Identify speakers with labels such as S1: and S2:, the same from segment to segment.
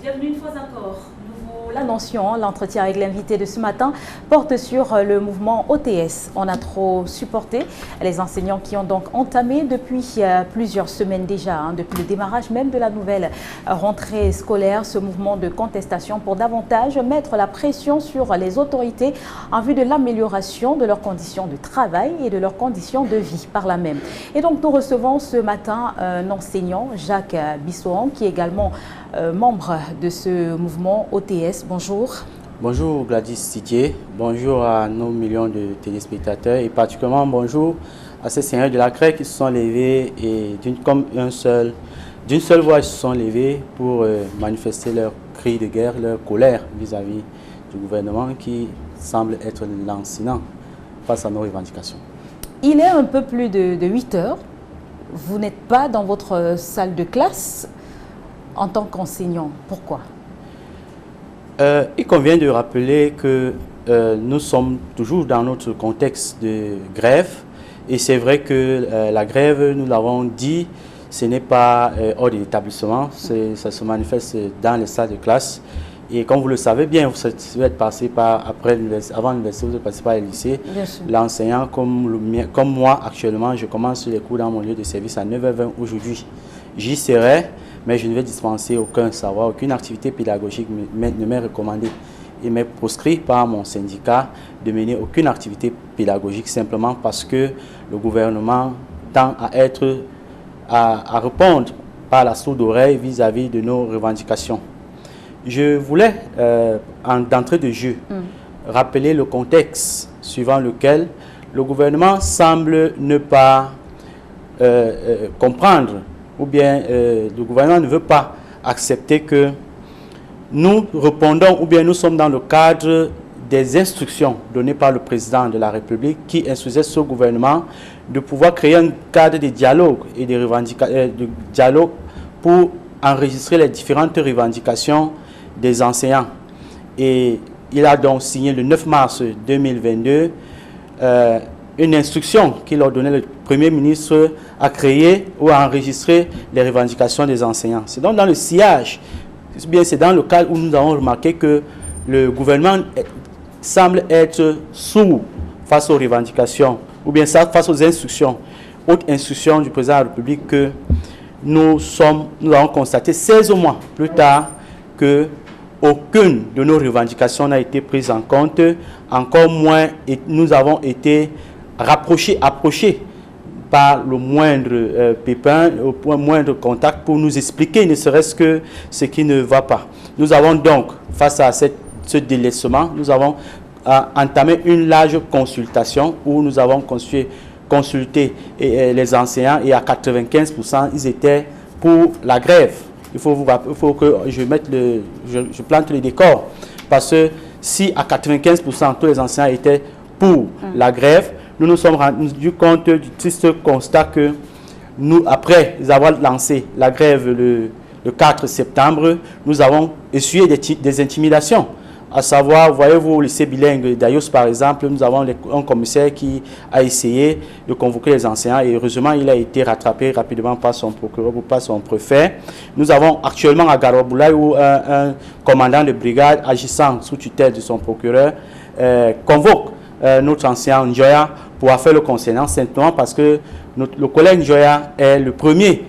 S1: Bienvenue une fois encore. Nous l'annoncions, l'entretien avec l'invité de ce matin porte sur le mouvement OTS. On a trop supporté les enseignants qui ont donc entamé depuis plusieurs semaines déjà, depuis le démarrage même de la nouvelle rentrée scolaire, ce mouvement de contestation pour davantage mettre la pression sur les autorités en vue de l'amélioration de leurs conditions de travail et de leurs conditions de vie par là même. Et donc nous recevons ce matin un enseignant, Jacques Bissoan, qui est également membre de ce mouvement OTS. Bonjour.
S2: Bonjour Gladys Sidier, bonjour à nos millions de téléspectateurs et particulièrement bonjour à ces seigneurs de la CREC qui se sont levés et d'une seule voix ils se sont levés pour manifester leur cri de guerre, leur colère vis-à-vis du gouvernement qui semble être lancinant face à nos revendications. Il est un peu plus de 8 heures, vous n'êtes pas dans votre salle de classe en tant qu'enseignant. Pourquoi? Il convient de rappeler que nous sommes toujours dans notre contexte de grève et c'est vrai que la grève, nous l'avons dit, ce n'est pas hors de l'établissement, ça se manifeste dans les salles de classe. Et comme vous le savez bien, vous êtes passé avant l'université, vous êtes passé par le lycée. L'enseignant, comme moi actuellement, je commence les cours dans mon lieu de service à 9h20 aujourd'hui. J'y serai, mais je ne vais dispenser aucun savoir, aucune activité pédagogique ne m'est recommandée. Il m'est proscrit par mon syndicat de mener aucune activité pédagogique simplement parce que le gouvernement tend à répondre par la sourde oreille vis-à-vis de nos revendications. Je voulais, d'entrée de jeu, rappeler le contexte suivant lequel le gouvernement semble ne pas comprendre ou bien le gouvernement ne veut pas accepter que nous répondons ou bien nous sommes dans le cadre des instructions données par le président de la République qui instruisait ce gouvernement de pouvoir créer un cadre de dialogue et de dialogue pour enregistrer les différentes revendications des enseignants. Et il a donc signé le 9 mars 2022 une instruction qui leur donnait le Premier ministre à créer ou à enregistrer les revendications des enseignants. C'est donc dans le sillage, c'est dans le cadre où nous avons remarqué que le gouvernement semble être sourd face aux revendications ou bien face aux instructions, haute instruction du président de la République que nous avons constaté 16 mois plus tard que aucune de nos revendications n'a été prise en compte, encore moins nous avons été approchés par le moindre pépin, au moindre contact pour nous expliquer ne serait-ce que ce qui ne va pas. Nous avons donc, face à ce délaissement, nous avons entamé une large consultation où nous avons consulté les enseignants et à 95% ils étaient pour la grève. Il faut que je plante le décor parce que si à 95% tous les enseignants étaient pour la grève, nous nous sommes rendus compte du triste constat que nous, après avoir lancé la grève le 4 septembre, nous avons essuyé des intimidations. À savoir, voyez-vous, au lycée bilingue d'Ayos, par exemple, nous avons un commissaire qui a essayé de convoquer les enseignants et heureusement, il a été rattrapé rapidement par son procureur ou par son préfet. Nous avons actuellement à Garoboulaye où un commandant de brigade agissant sous tutelle de son procureur convoque notre enseignant Njoya pour faire le concernant simplement parce que le collègue Njoya est le premier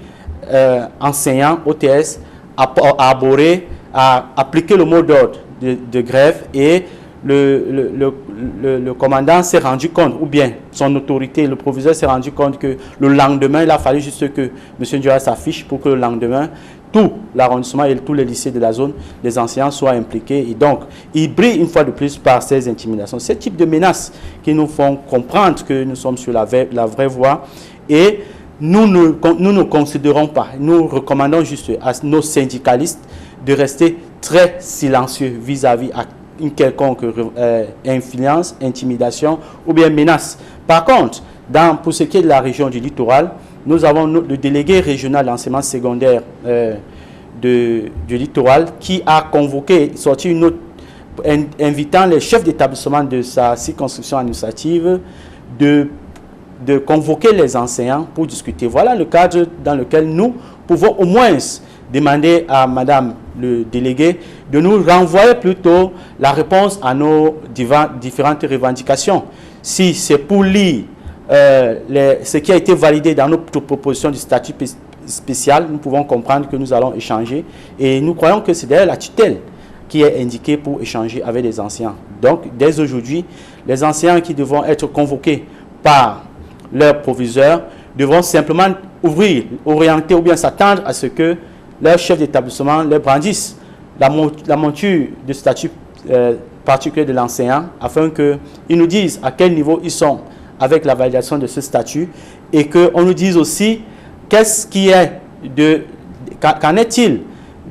S2: enseignant OTS à appliquer le mot d'ordre de grève et le commandant s'est rendu compte, ou bien son autorité, le proviseur s'est rendu compte que le lendemain, il a fallu juste que M. Njoya s'affiche pour que le lendemain, tout l'arrondissement et tous les lycées de la zone, les enseignants soient impliqués. Et donc, ils brillent une fois de plus par ces intimidations. Ce type de menaces qui nous font comprendre que nous sommes sur la vraie voie. Et nous ne considérons pas, nous recommandons juste à nos syndicalistes de rester très silencieux vis-à-vis à une quelconque influence, intimidation ou bien menace. Par contre, pour ce qui est de la région du littoral, nous avons le délégué régional d'enseignement secondaire du littoral qui a convoqué, sorti une note invitant les chefs d'établissement de sa circonscription administrative de convoquer les enseignants pour discuter. Voilà le cadre dans lequel nous pouvons au moins demander à Mme le délégué de nous renvoyer plutôt la réponse à nos différentes revendications. Si c'est pour lire ce qui a été validé dans notre proposition du statut spécial, nous pouvons comprendre que nous allons échanger. Et nous croyons que c'est d'ailleurs la tutelle qui est indiquée pour échanger avec les enseignants. Donc, dès aujourd'hui, les enseignants qui devront être convoqués par leur proviseur devront simplement orienter ou bien s'attendre à ce que leur chef d'établissement leur brandisse la monture du statut particulier de l'enseignant afin qu'ils nous disent à quel niveau ils sont avec la validation de ce statut et qu'on nous dise aussi qu'est-ce qui est qu'en est-il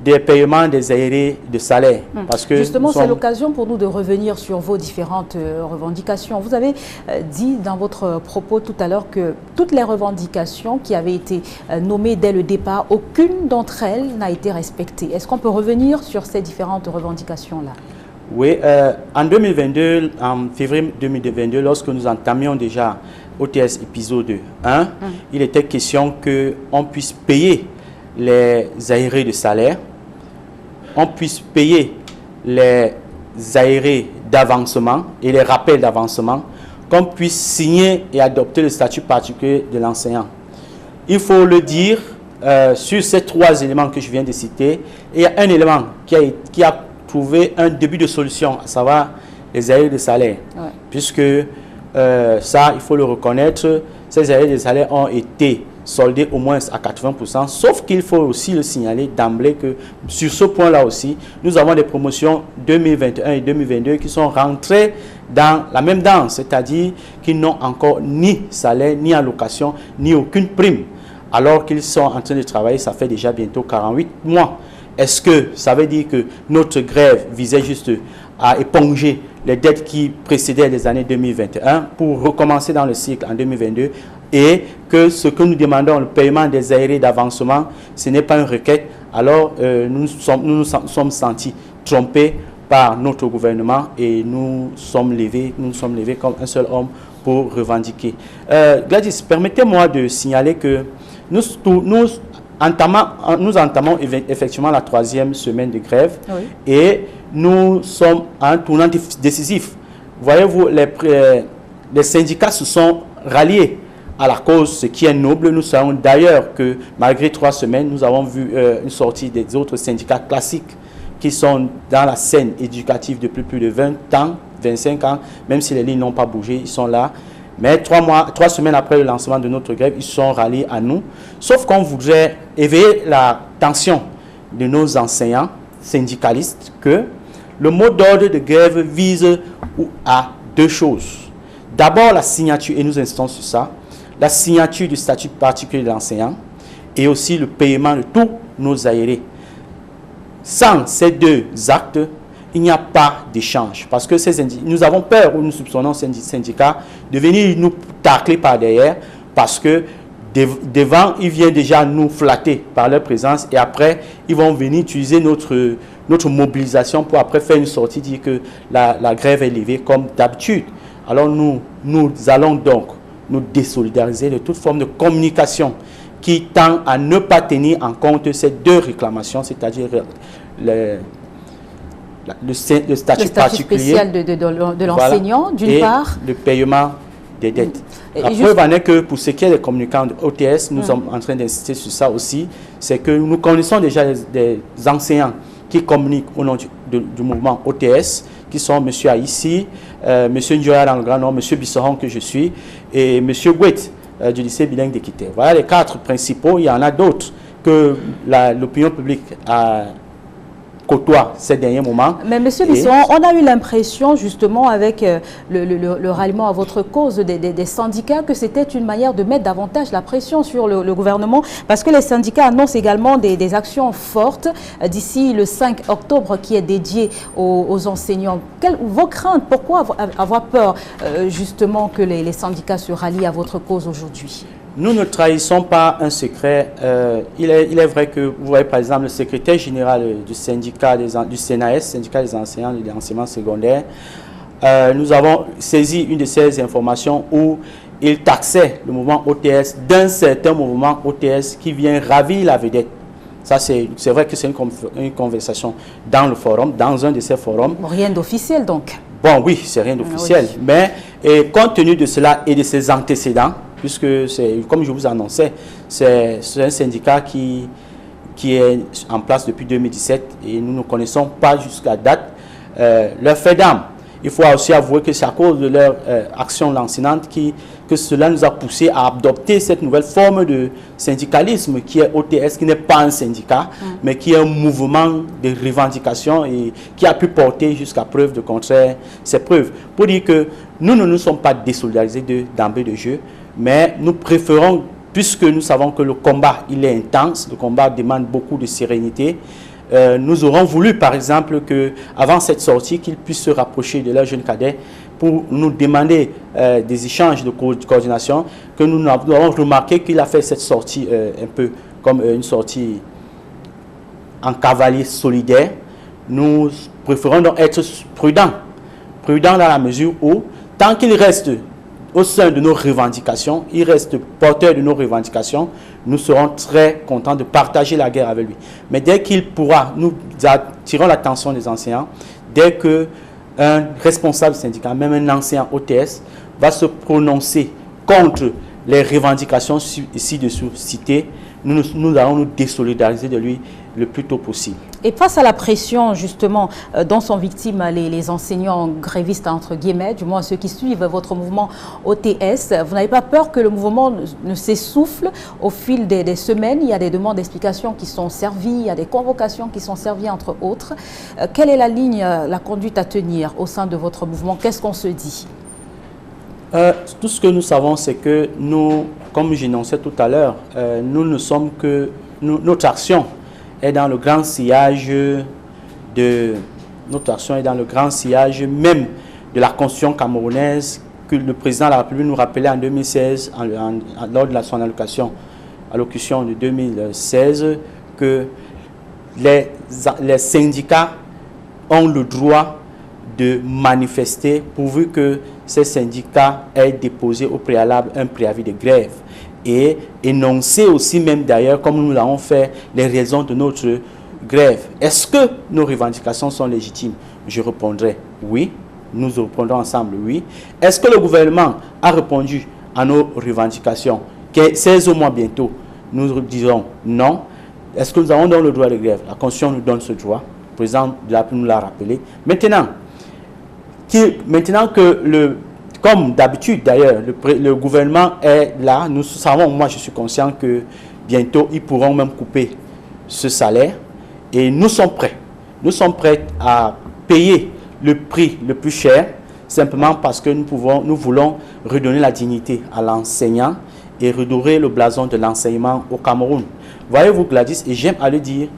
S2: des paiements des aérés de salaire. Parce que
S1: justement, c'est l'occasion pour nous de revenir sur vos différentes revendications. Vous avez dit dans votre propos tout à l'heure que toutes les revendications qui avaient été nommées dès le départ, aucune d'entre elles n'a été respectée. Est-ce qu'on peut revenir sur ces différentes revendications-là?
S2: Oui, en 2022, en février 2022, lorsque nous entamions déjà OTS épisode 1, il était question qu'on puisse payer les aérés de salaire, on puisse payer les aérés d'avancement et les rappels d'avancement, qu'on puisse signer et adopter le statut particulier de l'enseignant. Il faut le dire, sur ces trois éléments que je viens de citer, il y a un élément qui a trouvé un début de solution, à savoir les aérés de salaire. Ouais. Puisque ça, il faut le reconnaître, ces aérés de salaire ont été soldés au moins à 80%, sauf qu'il faut aussi le signaler d'emblée que sur ce point-là aussi, nous avons des promotions 2021 et 2022 qui sont rentrées dans la même danse, c'est-à-dire qu'ils n'ont encore ni salaire, ni allocation, ni aucune prime, alors qu'ils sont en train de travailler, ça fait déjà bientôt 48 mois. Est-ce que ça veut dire que notre grève visait juste à éponger les dettes qui précédaient les années 2021 pour recommencer dans le cycle en 2022 et que ce que nous demandons, le paiement des aérés d'avancement, ce n'est pas une requête, alors nous nous sommes sentis trompés par notre gouvernement et nous sommes levés comme un seul homme pour revendiquer. Gladys, permettez-moi de signaler que nous entamons effectivement la 3e semaine de grève, oui, et nous sommes à un tournant décisif. Voyez-vous, les syndicats se sont ralliés à la cause, ce qui est noble. Nous savons d'ailleurs que malgré 3 semaines, nous avons vu une sortie des autres syndicats classiques qui sont dans la scène éducative depuis plus de 20 ans, 25 ans, même si les lignes n'ont pas bougé, ils sont là. Mais 3 semaines après le lancement de notre grève, ils sont ralliés à nous. Sauf qu'on voudrait éveiller la tension de nos enseignants syndicalistes que le mot d'ordre de grève vise à 2 choses. D'abord, la signature, et nous insistons sur ça, la signature du statut particulier de l'enseignant et aussi le paiement de tous nos aérés. Sans ces 2 actes, il n'y a pas d'échange. Parce que nous avons peur, ou nous soupçonnons ces syndicats, de venir nous tacler par derrière, parce que devant, ils viennent déjà nous flatter par leur présence, et après, ils vont venir utiliser notre mobilisation pour après faire une sortie, dire que la grève est levée comme d'habitude. Alors nous allons donc nous désolidariser de toute forme de communication qui tend à ne pas tenir en compte ces 2 réclamations, c'est-à-dire le statut particulier
S1: spécial de l'enseignant, d'une part,
S2: le paiement des dettes. La preuve en est que pour ce qui est des communicants de OTS, nous sommes en train d'insister sur ça aussi, c'est que nous connaissons déjà des enseignants qui communiquent au nom du mouvement OTS, qui sont M. Aïssi, M. Ndjoya dans le Grand Nord, M. Bissoron que je suis, et M. Gouet du lycée bilingue d'Équité. Voilà les 4 principaux. Il y en a d'autres que l'opinion publique a côtoie ces derniers moments.
S1: Mais M. Bissoron, on a eu l'impression justement avec le ralliement à votre cause des syndicats que c'était une manière de mettre davantage la pression sur le gouvernement, parce que les syndicats annoncent également des actions fortes d'ici le 5 octobre qui est dédié aux enseignants. Vos craintes, pourquoi avoir peur justement que les syndicats se rallient à votre cause aujourd'hui?
S2: Nous ne trahissons pas un secret. Il est vrai que, vous voyez par exemple, le secrétaire général du syndicat du CNAS, syndicat des enseignants de l'enseignement secondaire, nous avons saisi une de ces informations où il taxait le mouvement OTS d'un certain mouvement OTS qui vient ravir la vedette. Ça, c'est vrai que c'est une conversation dans le forum, dans un de ces forums.
S1: Rien d'officiel donc.
S2: Bon, oui, c'est rien d'officiel. Oui. Mais compte tenu de cela et de ses antécédents, puisque c'est, comme je vous annonçais, c'est un syndicat qui est en place depuis 2017 et nous ne connaissons pas jusqu'à date leur fait d'âme. Il faut aussi avouer que c'est à cause de leur action lancinante que cela nous a poussé à adopter cette nouvelle forme de syndicalisme qui est OTS, qui n'est pas un syndicat, mais qui est un mouvement de revendication et qui a pu porter jusqu'à preuve de contraire ces preuves. Pour dire que nous ne nous sommes pas désolidarisés d'emblée de jeu, mais nous préférons, puisque nous savons que le combat il est intense, le combat demande beaucoup de sérénité, nous aurons voulu, par exemple, qu'avant cette sortie, qu'ils puissent se rapprocher de leurs jeunes cadets pour nous demander des échanges de coordination, que nous avons remarqué qu'il a fait cette sortie un peu comme une sortie en cavalier solidaire. Nous préférons donc être prudents dans la mesure où, tant qu'il reste au sein de nos revendications, il reste porteur de nos revendications, nous serons très contents de partager la guerre avec lui. Mais dès qu'il pourra, nous attirons l'attention des enseignants, dès qu'un responsable syndical, même un enseignant OTS, va se prononcer contre les revendications ci-dessous citées, nous allons nous désolidariser de lui le plus tôt possible.
S1: Et face à la pression, justement, dont sont victimes les enseignants grévistes, entre guillemets, du moins ceux qui suivent votre mouvement OTS, vous n'avez pas peur que le mouvement ne s'essouffle au fil des semaines? Il y a des demandes d'explications qui sont servies, il y a des convocations qui sont servies, entre autres. Quelle est la ligne, la conduite à tenir au sein de votre mouvement? Qu'est-ce qu'on se dit?
S2: Tout ce que nous savons, c'est que nous, comme j'énonçais tout à l'heure, nous ne sommes que... notre action est dans le grand sillage même de la constitution camerounaise que le président de la République nous rappelait en 2016 lors de son allocution de 2016 que les syndicats ont le droit de manifester pourvu que ces syndicats aient déposé au préalable un préavis de grève et énoncer aussi même d'ailleurs, comme nous l'avons fait, les raisons de notre grève. Est-ce que nos revendications sont légitimes? Je répondrai oui. Nous répondrons ensemble oui. Est-ce que le gouvernement a répondu à nos revendications? 16 mois bientôt, nous disons non. Est-ce que nous avons donc le droit de grève? La Constitution nous donne ce droit. Le président de la République nous l'a rappelé. Maintenant que comme d'habitude d'ailleurs, le gouvernement est là, nous savons, moi je suis conscient que bientôt ils pourront même couper ce salaire et nous sommes prêts. Nous sommes prêts à payer le prix le plus cher simplement parce que nous voulons redonner la dignité à l'enseignant et redorer le blason de l'enseignement au Cameroun. Voyez-vous Gladys, et j'aime à le dire,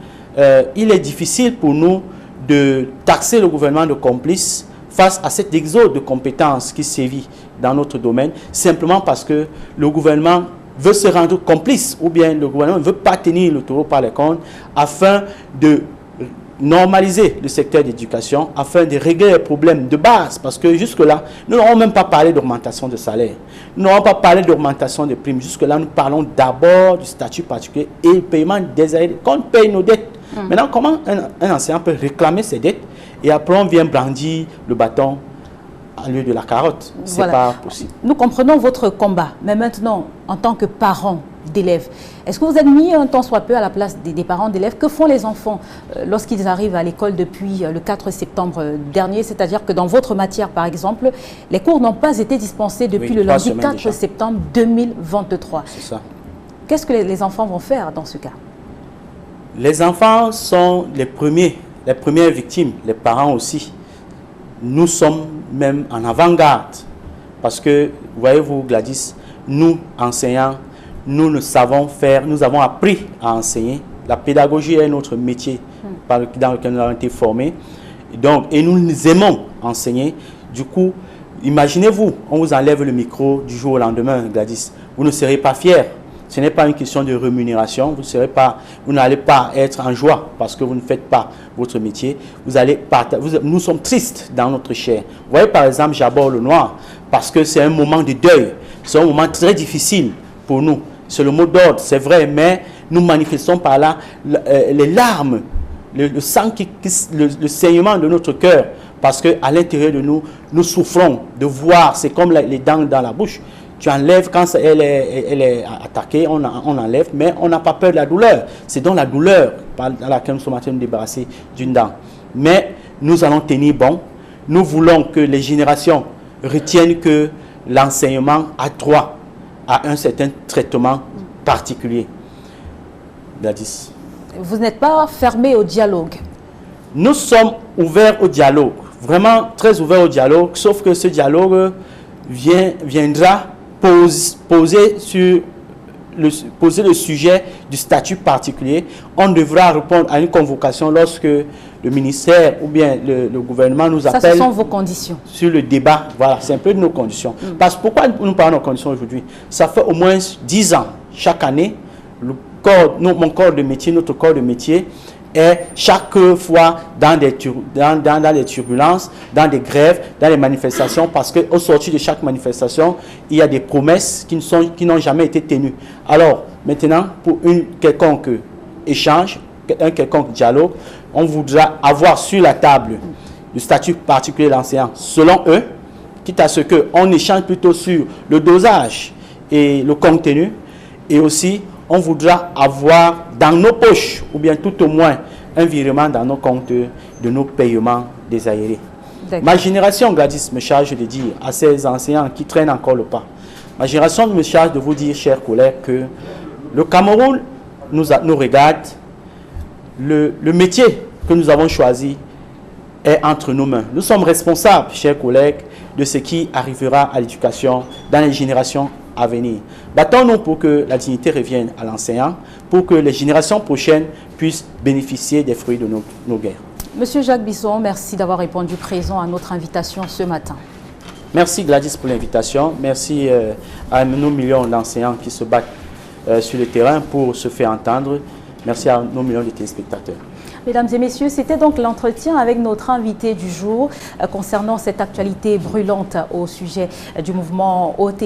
S2: il est difficile pour nous de taxer le gouvernement de complice face à cet exode de compétences qui sévit dans notre domaine, simplement parce que le gouvernement veut se rendre complice ou bien le gouvernement ne veut pas tenir le taureau par les cornes afin de normaliser le secteur d'éducation, afin de régler les problèmes de base, parce que jusque-là, nous n'avons même pas parlé d'augmentation de salaire, nous n'avons pas parlé d'augmentation de primes, jusque-là, nous parlons d'abord du statut particulier et le paiement des aides, qu'on paye nos dettes. Maintenant, comment un enseignant peut réclamer ses dettes et après on vient brandir le bâton au lieu de la carotte? C'est pas possible.
S1: Nous comprenons votre combat, mais maintenant, en tant que parents d'élèves, est-ce que vous êtes mis un tant soit peu à la place des parents d'élèves? Que font les enfants lorsqu'ils arrivent à l'école depuis le 4 septembre dernier? C'est-à-dire que dans votre matière, par exemple, les cours n'ont pas été dispensés depuis le lundi 4 septembre 2023.
S2: C'est ça.
S1: Qu'est-ce que les enfants vont faire dans ce cas?
S2: Les enfants sont les premières victimes, les parents aussi. Nous sommes même en avant-garde parce que, voyez-vous Gladys, nous, enseignants, nous ne savons faire, nous avons appris à enseigner. La pédagogie est notre métier dans lequel nous avons été formés. Donc, et nous aimons enseigner. Du coup, imaginez-vous, on vous enlève le micro du jour au lendemain, Gladys. Vous ne serez pas fiers. Ce n'est pas une question de rémunération. Vous n'allez pas être en joie parce que vous ne faites pas votre métier. Nous sommes tristes dans notre chair. Vous voyez, par exemple, j'aborde le noir parce que c'est un moment de deuil. C'est un moment très difficile pour nous. C'est le mot d'ordre, c'est vrai, mais nous manifestons par là les larmes, le sang, le saignement de notre cœur, parce qu'à l'intérieur de nous, nous souffrons de voir, c'est comme les dents dans la bouche. Tu enlèves, quand elle est attaquée, on enlève, mais on n'a pas peur de la douleur. C'est donc la douleur dans laquelle nous sommes en train de nous débarrasser d'une dent. Mais nous allons tenir bon. Nous voulons que les générations retiennent que l'enseignement a droit à un certain traitement particulier. Gladys.
S1: Vous n'êtes pas fermé au dialogue?
S2: Nous sommes ouverts au dialogue, vraiment très ouverts au dialogue, sauf que ce dialogue viendra poser le sujet du statut particulier. On devra répondre à une convocation lorsque le ministère ou bien le gouvernement nous appelle.
S1: Ça, ce sont vos conditions.
S2: Sur le débat, voilà, c'est un peu de nos conditions. Parce que pourquoi nous parlons de nos conditions aujourd'hui? Ça fait au moins 10 ans, chaque année, mon corps de métier, notre corps de métier, est chaque fois dans des turbulences, dans des grèves, dans les manifestations, parce qu'au sortir de chaque manifestation, il y a des promesses qui n'ont jamais été tenues. Alors, maintenant, pour un quelconque échange, un quelconque dialogue, on voudra avoir sur la table le statut particulier de l'enseignant, selon eux, quitte à ce qu'on échange plutôt sur le dosage et le contenu, et aussi, on voudra avoir dans nos poches, ou bien tout au moins, un virement dans nos comptes de nos paiements désaérés. Ma génération, Gladys, me charge de dire à ces enseignants qui traînent encore le pas, ma génération me charge de vous dire, chers collègues, que le Cameroun nous regarde, le métier que nous avons choisi est entre nos mains. Nous sommes responsables, chers collègues, de ce qui arrivera à l'éducation dans les générations à venir. Battons-nous pour que la dignité revienne à l'enseignant, pour que les générations prochaines puissent bénéficier des fruits de nos guerres.
S1: Monsieur Jacques Bisson, merci d'avoir répondu présent à notre invitation ce matin.
S2: Merci Gladys pour l'invitation. Merci à nos millions d'enseignants qui se battent sur le terrain pour se faire entendre. Merci à nos millions de téléspectateurs.
S1: Mesdames et messieurs, c'était donc l'entretien avec notre invité du jour concernant cette actualité brûlante au sujet du mouvement OTS.